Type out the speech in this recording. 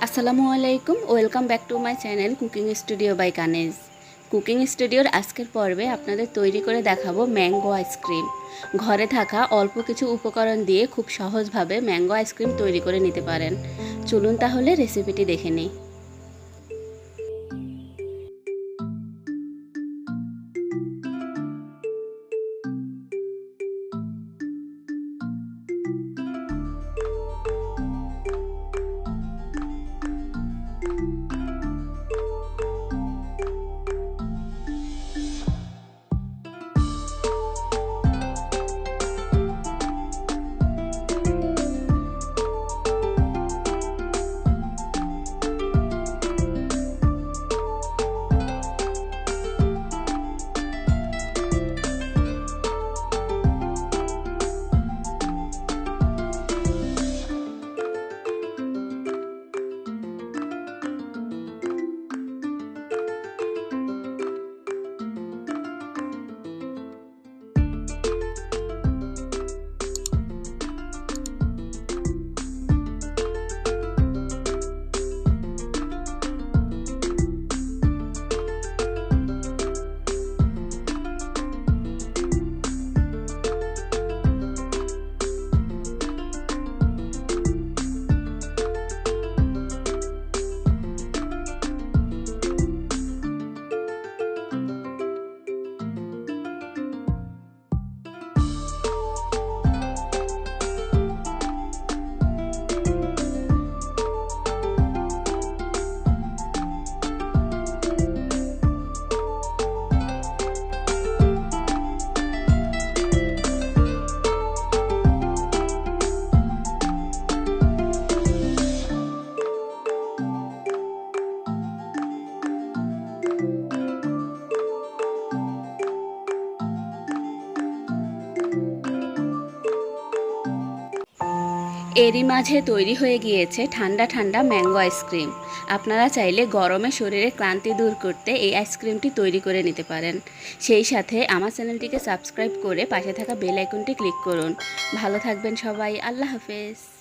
আসসালামু আলাইকুম, welcome back to my channel cooking studio by Kaneez. Cooking স্টুডিওর আজকের পর্বে আপনাদের তৈরি করে দেখাবো ম্যাঙ্গো আইসক্রিম। ঘরে থাকা অল্প কিছু উপকরণ দিয়ে খুব সহজভাবে ম্যাঙ্গো আইসক্রিম তৈরি করে নিতে পারেন। চলুন তাহলে রেসিপিটি দেখে নিই। এরই মাঝে তৈরি হয়ে গিয়েছে ঠান্ডা ঠান্ডা ম্যাঙ্গো আইসক্রিম। আপনারা চাইলে গরমে শরীরে ক্লান্তি দূর করতে এই আইসক্রিমটি তৈরি করে নিতে পারেন। সেই সাথে আমার চ্যানেলটিকে সাবস্ক্রাইব করে পাশে থাকা বেল আইকনটি ক্লিক করুন। ভালো থাকবেন সবাই, আল্লাহ হাফেজ।